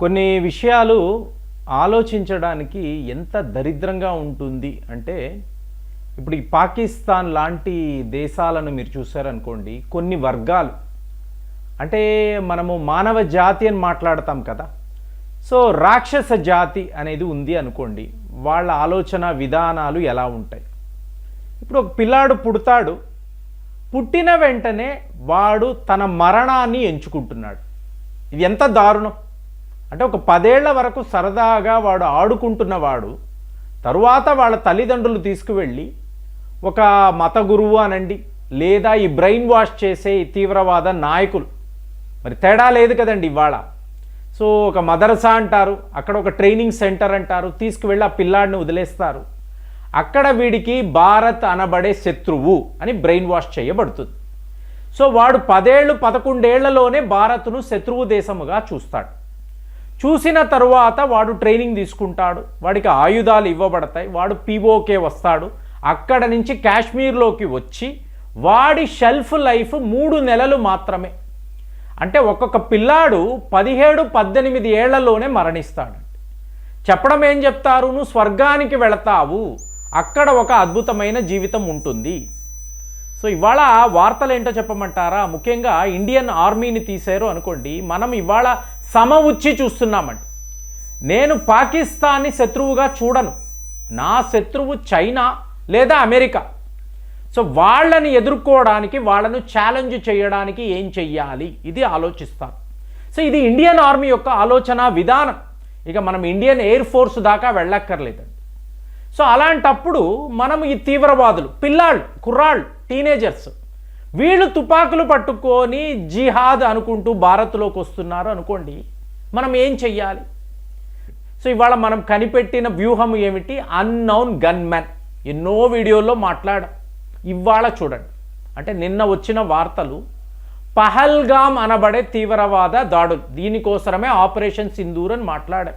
కొన్ని విషయాలు ఆలోచించడానికి ఎంత దరిద్రంగా ఉంటుంది అంటే, ఇప్పుడు ఈ పాకిస్తాన్ లాంటి దేశాలను మీరు చూసారనుకోండి, కొన్ని వర్గాలు అంటే మనము మానవ జాతి అని మాట్లాడతాం కదా. సో రాక్షస జాతి అనేది ఉంది అనుకోండి, వాళ్ళ ఆలోచన విధానాలు ఎలా ఉంటాయి. ఇప్పుడు ఒక పిల్లాడు పుడతాడు, పుట్టిన వెంటనే వాడు తన మరణాన్ని ఎంచుకుంటున్నాడు. ఇది ఎంత దారుణం అంటే, ఒక 10 ఏళ్ల వరకు సరదాగా వాడు ఆడుకుంటున్నవాడు తరువాత వాళ్ళ తల్లిదండ్రులు తీసుకువెళ్ళి ఒక మత గురువు అనండి, లేదా ఈ బ్రెయిన్ వాష్ చేసే ఈ తీవ్రవాద నాయకులు, మరి తేడా లేదు కదండి ఇవాళ. సో ఒక మదరసా అంటారు, అక్కడ ఒక ట్రైనింగ్ సెంటర్ అంటారు, తీసుకువెళ్ళి ఆ పిల్లాడిని వదిలేస్తారు. అక్కడ వీడికి భారత్ అనబడే శత్రువు అని బ్రెయిన్ వాష్ చేయబడుతుంది. సో వాడు 10 ఏళ్ళు 11 ఏళ్లలోనే భారత్ను శత్రువు దేశముగా చూస్తాడు. చూసిన తరువాత వాడు ట్రైనింగ్ తీసుకుంటాడు, వాడికి ఆయుధాలు ఇవ్వబడతాయి, వాడు పీఓకే వస్తాడు. అక్కడ నుంచి కాశ్మీర్లోకి వచ్చి వాడి షెల్ఫ్ లైఫ్ 3 నెలలు మాత్రమే. అంటే ఒక్కొక్క పిల్లాడు 17-18 ఏళ్లలోనే మరణిస్తాడు. చెప్పడం ఏం చెప్తారు, నువ్వు స్వర్గానికి వెళతావు, అక్కడ ఒక అద్భుతమైన జీవితం ఉంటుంది. సో ఇవాళ వార్తలు ఏంటో చెప్పమంటారా, ముఖ్యంగా ఇండియన్ ఆర్మీని తీశారు అనుకోండి, మనం ఇవాళ సమ ఉచ్చి చూస్తున్నామండి. నేను పాకిస్తాన్ని శత్రువుగా చూడను, నా శత్రువు చైనా లేదా అమెరికా. సో వాళ్ళని ఎదుర్కోవడానికి, వాళ్ళను ఛాలెంజ్ చేయడానికి ఏం చెయ్యాలి, ఇది ఆలోచిస్తాను. సో ఇది ఇండియన్ ఆర్మీ యొక్క ఆలోచన విధానం. ఇక మనం ఇండియన్ ఎయిర్ ఫోర్స్ దాకా వెళ్ళక్కర్లేదండి. సో అలాంటప్పుడు మనం ఈ తీవ్రవాదులు, పిల్లాళ్ళు, కుర్రాళ్ళు, టీనేజర్స్, వీళ్ళు తుపాకులు పట్టుకొని జిహాద్ అనుకుంటూ భారత్లోకి వస్తున్నారు అనుకోండి, మనం ఏం చెయ్యాలి? సో ఇవాళ మనం కనిపెట్టిన వ్యూహం ఏమిటి? Unknown gunmen. ఎన్నో వీడియోల్లో మాట్లాడాం. ఇవాళ చూడండి, అంటే నిన్న వచ్చిన వార్తలు, పహల్గామ్ అనబడే తీవ్రవాద దాడులు, దీనికోసమే ఆపరేషన్ సింధూర్ అని మాట్లాడాం.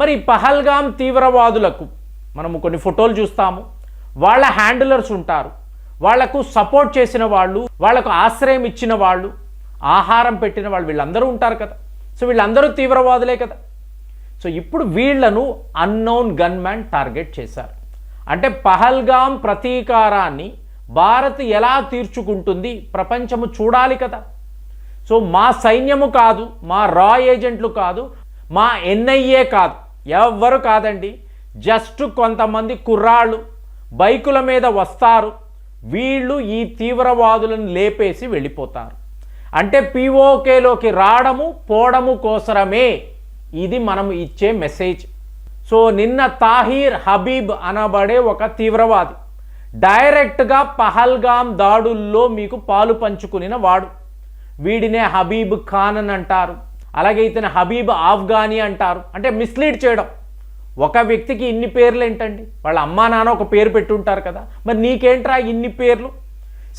మరి పహల్గామ్ తీవ్రవాదులకు మనము కొన్ని ఫోటోలు చూస్తాము, వాళ్ళ హ్యాండిలర్స్ ఉంటారు, వాళ్లకు సపోర్ట్ చేసిన వాళ్ళు, వాళ్లకు ఆశ్రయం ఇచ్చిన వాళ్ళు, ఆహారం పెట్టిన వాళ్ళు, వీళ్ళందరూ ఉంటారు కదా. సో వీళ్ళందరూ తీవ్రవాదులే కదా. సో ఇప్పుడు వీళ్లను అన్నోన్ గన్మ్యాన్ టార్గెట్ చేశారు. అంటే పహల్గామ్ ప్రతీకారాన్ని భారత్ ఎలా తీర్చుకుంటుంది ప్రపంచము చూడాలి కదా. సో మా సైన్యము కాదు, మా రా ఏజెంట్లు కాదు, మా ఎన్ఐఏ కాదు, ఎవ్వరు కాదండి, జస్ట్ కొంతమంది కుర్రాళ్ళు బైకుల మీద వస్తారు, వీళ్ళు ఈ తీవ్రవాదులను లేపేసి వెళ్ళిపోతారు. అంటే పీఓకేలోకి రావడము పోవడము కోసరమే ఇది మనం ఇచ్చే మెసేజ్. సో నిన్న తాహీర్ హబీబ్ అనబడే ఒక తీవ్రవాది డైరెక్ట్గా పహల్గామ్ దాడుల్లో మీకు పాలు పంచుకునిన వాడు. వీడినే హబీబ్ ఖాన్ అని అంటారు, అలాగే ఇతను హబీబ్ ఆఫ్ఘానీ అంటారు. అంటే మిస్లీడ్ చేయడం. ఒక వ్యక్తికి ఇన్ని పేర్లు ఏంటండి, వాళ్ళ అమ్మా నాన్న ఒక పేరు పెట్టుంటారు కదా, మరి నీకేంట్రా ఇన్ని పేర్లు?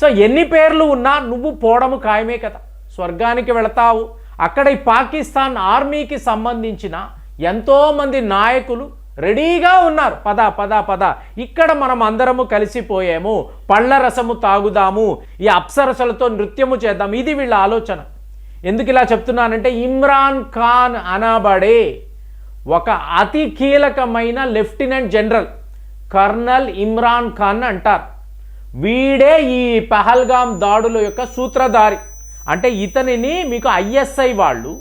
సో ఎన్ని పేర్లు ఉన్నా నువ్వు పోవడము ఖాయమే కదా, స్వర్గానికి వెళతావు. అక్కడ ఈ పాకిస్తాన్ ఆర్మీకి సంబంధించిన ఎంతోమంది నాయకులు రెడీగా ఉన్నారు, పద పద పద, ఇక్కడ మనం అందరము కలిసిపోయాము, పళ్ళ రసము తాగుదాము, ఈ అప్సరసలతో నృత్యము చేద్దాం, ఇది వీళ్ళ ఆలోచన. ఎందుకు ఇలా చెప్తున్నానంటే, ఇమ్రాన్ ఖాన్ అనబడే ఒక అతి కీలకమైన lieutenant general, colonel Imran Khan అంటారు, వీడే ఈ పహల్గామ్ దాడుల యొక్క సూత్రధారి. అంటే ఇతనిని మీకు ఐఎస్ఐ వాళ్ళు,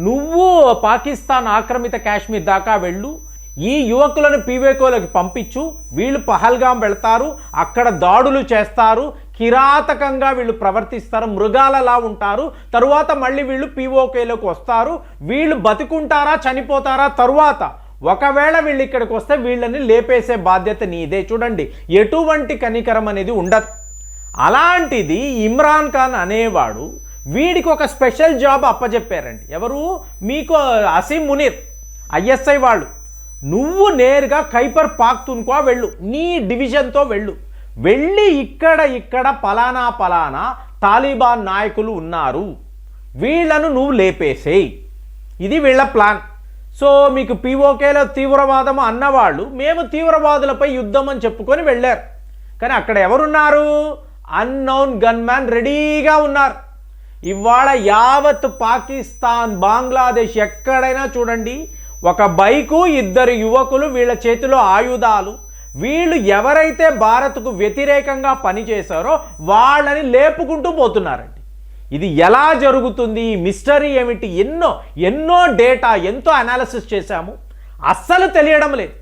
నువ్వు పాకిస్తాన్ ఆక్రమిత కాశ్మీర్ దాకా వెళ్ళు, ఈ యువకులను పీవేకోలోకి పంపించు, వీళ్ళు పహల్గామ్ వెళ్తారు, అక్కడ దాడులు చేస్తారు, కిరాతకంగా వీళ్ళు ప్రవర్తిస్తారు, మృగాలలా ఉంటారు, తరువాత మళ్ళీ వీళ్ళు పీఓకేలోకి వస్తారు, వీళ్ళు బతికుంటారా చనిపోతారా తరువాత, ఒకవేళ వీళ్ళు ఇక్కడికి వస్తే వీళ్ళని లేపేసే బాధ్యత నీదే. చూడండి, ఎటువంటి కనికరం అనేది ఉండదు. అలాంటిది ఇమ్రాన్ ఖాన్ అనేవాడు, వీడికి ఒక స్పెషల్ జాబ్ అప్పచెప్పారండి. ఎవరు? మీకు అసీం మునీర్, ఐఎస్ఐ వాళ్ళు. నువ్వు నేరుగా ఖైబర్ పాఖ్తూన్ఖ్వా వెళ్ళు, నీ డివిజన్తో వెళ్ళు, వెళ్ళి ఇక్కడ పలానా పలానా తాలిబాన్ నాయకులు ఉన్నారు, వీళ్ళను నువ్వు లేపేసేయి. ఇది వీళ్ళ ప్లాన్. సో మీకు పీఓకేలో తీవ్రవాదము అన్నవాళ్ళు మేము తీవ్రవాదులపై యుద్ధం అని చెప్పుకొని వెళ్ళారు. కానీ అక్కడ ఎవరున్నారు? అన్నోన్ గన్మ్యాన్ రెడీగా ఉన్నారు. ఇవాళ యావత్ పాకిస్తాన్, బంగ్లాదేశ్ ఎక్కడైనా చూడండి, ఒక బైకు, ఇద్దరు యువకులు, వీళ్ళ చేతిలో ఆయుధాలు. వీళ్ళు ఎవరైతే భారత్కు వ్యతిరేకంగా పనిచేశారో వాళ్ళని లేపుకుంటూ పోతున్నారండి. ఇది ఎలా జరుగుతుంది, మిస్టరీ ఏమిటి, ఎన్నో డేటా, ఎంతో అనాలిసిస్ చేశాము, అస్సలు తెలియడం లేదు.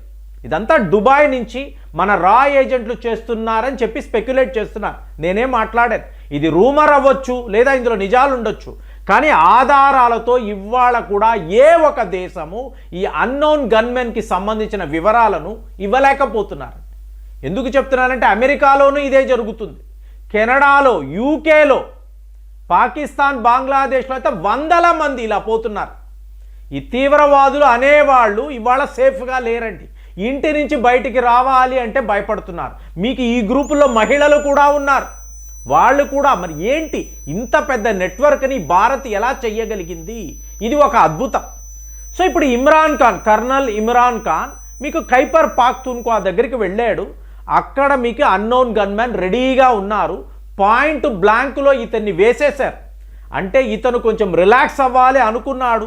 ఇదంతా దుబాయ్ నుంచి మన రా ఏజెంట్లు చేస్తున్నారని చెప్పి స్పెక్యులేట్ చేస్తున్నారు. నేనేం మాట్లాడాను, ఇది రూమర్ అవ్వచ్చు, లేదా ఇందులో నిజాలు ఉండొచ్చు, కానీ ఆధారాలతో ఇవాళ కూడా ఏ ఒక దేశము ఈ అన్నోన్ గన్మెన్కి సంబంధించిన వివరాలను ఇవ్వలేకపోతున్నారు. ఎందుకు చెప్తున్నానంటే అమెరికాలోనూ ఇదే జరుగుతుంది, కెనడాలో, యూకేలో, పాకిస్తాన్, బంగ్లాదేశ్లో అయితే వందల మంది ఇలా పోతున్నారు. ఈ తీవ్రవాదులు అనేవాళ్ళు ఇవాళ సేఫ్గా లేరండి. ఇంటి నుంచి బయటికి రావాలి అంటే భయపడుతున్నారు. మీకు ఈ గ్రూపుల్లో మహిళలు కూడా ఉన్నారు. వాళ్ళు కూడా మరి ఏంటి ఇంత పెద్ద నెట్వర్క్ని భారత్ ఎలా చెయ్యగలిగింది? ఇది ఒక అద్భుతం. సో ఇప్పుడు ఇమ్రాన్ ఖాన్, కర్నల్ ఇమ్రాన్ ఖాన్ మీకు ఖైబర్ పాఖ్తూన్ఖ్వా దగ్గరికి వెళ్ళాడు. అక్కడ మీకు అన్నోన్ గన్మెన్ రెడీగా ఉన్నారు. పాయింట్ బ్లాంక్లో ఇతన్ని వేసేశారు. అంటే ఇతను కొంచెం రిలాక్స్ అవ్వాలి అనుకున్నాడు,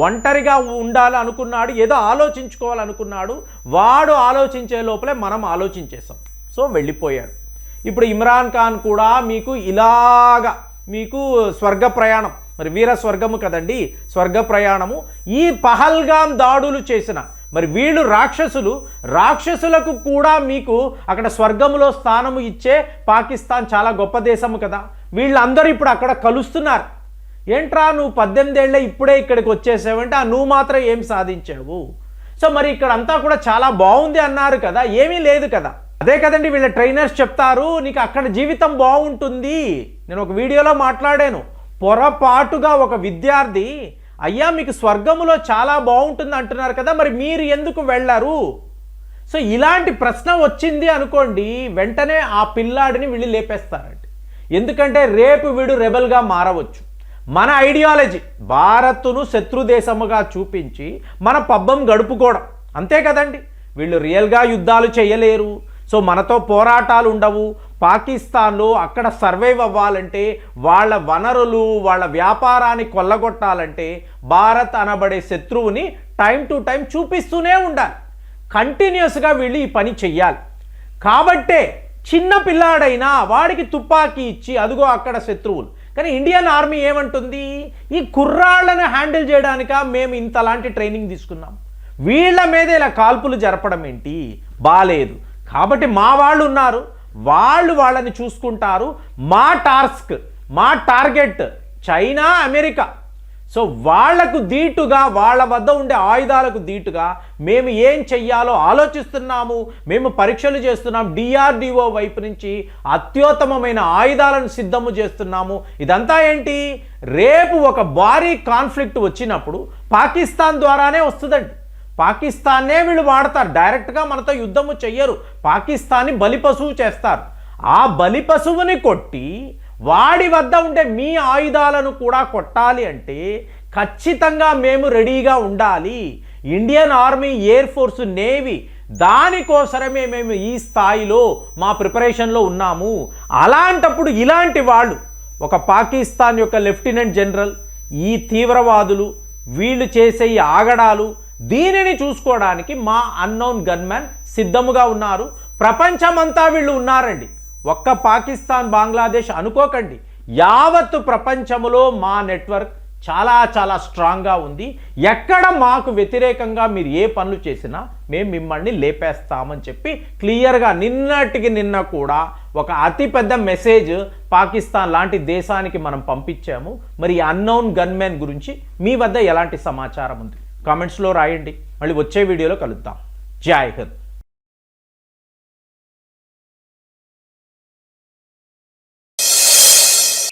ఒంటరిగా ఉండాలి అనుకున్నాడు, ఏదో ఆలోచించుకోవాలనుకున్నాడు. వాడు ఆలోచించే లోపలే మనం ఆలోచించేసాం. సో వెళ్ళిపోయాడు. ఇప్పుడు ఇమ్రాన్ ఖాన్ కూడా మీకు ఇలాగా మీకు స్వర్గ ప్రయాణం, మరి వీర స్వర్గము కదండి, స్వర్గ ప్రయాణము. ఈ పహల్గామ్ దాడులు చేసిన మరి వీళ్ళు రాక్షసులకు కూడా మీకు అక్కడ స్వర్గములో స్థానము ఇచ్చే పాకిస్తాన్ చాలా గొప్ప దేశము కదా. వీళ్ళందరూ ఇప్పుడు అక్కడ కలుస్తున్నారు. ఏంట్రా నువ్వు 18 ఏళ్ళే ఇప్పుడే ఇక్కడికి వచ్చేసావంటే నువ్వు మాత్రం ఏం సాధించావు? సో మరి ఇక్కడ అంతా కూడా చాలా బాగుంది అన్నారు కదా, ఏమీ లేదు కదా. అదే కదండి వీళ్ళ ట్రైనర్స్ చెప్తారు, నీకు అక్కడ జీవితం బాగుంటుంది. నేను ఒక వీడియోలో మాట్లాడాను, పొరపాటుగా ఒక విద్యార్థి, అయ్యా మీకు స్వర్గములో చాలా బాగుంటుంది అంటున్నారు కదా, మరి మీరు ఎందుకు వెళ్ళరు? సో ఇలాంటి ప్రశ్న వచ్చింది అనుకోండి, వెంటనే ఆ పిల్లాడిని వీళ్ళు లేపేస్తారండి. ఎందుకంటే రేపు వీడు రెబల్గా మారవచ్చు. మన ఐడియాలజీ భారత్ను శత్రుదేశముగా చూపించి మన పబ్బం గడుపుకోవడం, అంతే కదండి. వీళ్ళు రియల్గా యుద్ధాలు చేయలేరు. సో మనతో పోరాటాలు ఉండవు. పాకిస్తాన్లో అక్కడ సర్వైవ్ అవ్వాలంటే, వాళ్ళ వనరులు, వాళ్ళ వ్యాపారాన్ని కొల్లగొట్టాలంటే భారత్ అనబడే శత్రువుని టైం టు టైం చూపిస్తూనే ఉండాలి. కంటిన్యూస్గా వీళ్ళు ఈ పని చెయ్యాలి. కాబట్టే చిన్న పిల్లాడైనా వాడికి తుపాకీ ఇచ్చి అదిగో అక్కడ శత్రువులు. కానీ ఇండియన్ ఆర్మీ ఏమంటుంది, ఈ కుర్రాళ్లను హ్యాండిల్ చేయడానిక మేము ఇంతలాంటి ట్రైనింగ్ తీసుకున్నాం, వీళ్ళ మీద ఇలా కాల్పులు జరపడం ఏంటి, బాలేదు. కాబట్టి మా వాళ్ళు ఉన్నారు, వాళ్ళని చూసుకుంటారు. మా టార్గెట్ చైనా, అమెరికా. సో వాళ్లకు ధీటుగా, వాళ్ళ వద్ద ఉండే ఆయుధాలకు ధీటుగా మేము ఏం చెయ్యాలో ఆలోచిస్తున్నాము. మేము పరీక్షలు చేస్తున్నాం. DRDO వైపు నుంచి అత్యుత్తమమైన ఆయుధాలను సిద్ధము చేస్తున్నాము. ఇదంతా ఏంటి, రేపు ఒక భారీ కాన్ఫ్లిక్ట్ వచ్చినప్పుడు పాకిస్తాన్ ద్వారానే వస్తుందండి. పాకిస్తాన్నే వీళ్ళు వాడతారు, డైరెక్ట్గా మనతో యుద్ధము చెయ్యరు. పాకిస్తాన్ని బలిపశువు చేస్తారు. ఆ బలిపశువుని కొట్టి వాడి వద్ద ఉండే మీ ఆయుధాలను కూడా కొట్టాలి అంటే ఖచ్చితంగా మేము రెడీగా ఉండాలి. Indian army, air force, navy, దానికోసమే మేము ఈ స్థాయిలో మా ప్రిపరేషన్లో ఉన్నాము. అలాంటప్పుడు ఇలాంటి వాళ్ళు, ఒక పాకిస్తాన్ యొక్క లెఫ్టినెంట్ జనరల్, ఈ తీవ్రవాదులు, వీళ్ళు చేసే ఈ ఆగడాలు, దీనిని చూసుకోవడానికి మా అన్నోన్ గన్మెన్ సిద్ధముగా ఉన్నారు. ప్రపంచమంతా వీళ్ళు ఉన్నారండి. ఒక్క పాకిస్తాన్, బంగ్లాదేశ్ అనుకోకండి, యావత్తు ప్రపంచములో మా నెట్వర్క్ చాలా చాలా స్ట్రాంగ్గా ఉంది. ఎక్కడ మాకు వ్యతిరేకంగా మీరు ఏ పనులు చేసినా మేము మిమ్మల్ని లేపేస్తామని చెప్పి క్లియర్గా నిన్నటికి నిన్న కూడా ఒక అతిపెద్ద మెసేజ్ పాకిస్తాన్ లాంటి దేశానికి మనం పంపించాము. మరి అన్నోన్ గన్మెన్ గురించి మీ వద్ద ఎలాంటి సమాచారం ఉంది? కామెంట్స్లో రాయండి. మళ్ళీ వచ్చే వీడియోలో కలుద్దాం. జై హింద్.